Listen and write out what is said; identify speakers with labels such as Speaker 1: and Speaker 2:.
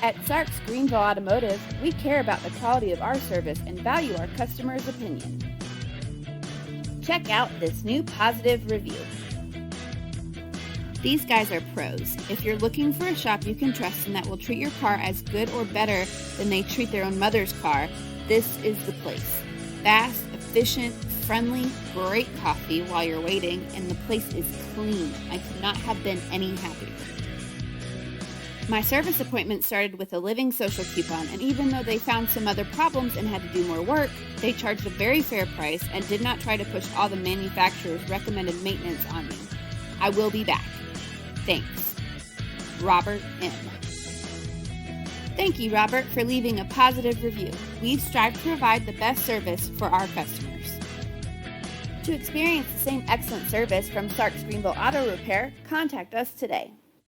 Speaker 1: At SARKS Greenville Automotive, we care about the quality of our service and value our customers' opinion. Check out this new positive review. These guys are pros. If you're looking for a shop you can trust and that will treat your car as good or better than they treat their own mother's car, this is the place. Fast, efficient, friendly, great coffee while you're waiting, and the place is clean. I could not have been any happier. My service appointment started with a living social coupon, and even though they found some other problems and had to do more work, they charged a very fair price and did not try to push all the manufacturer's recommended maintenance on me. I will be back. Thanks. Robert M. Thank you, Robert, for leaving a positive review. We strive to provide the best service for our customers. To experience the same excellent service from SARKS Greenville Auto Repair, contact us today.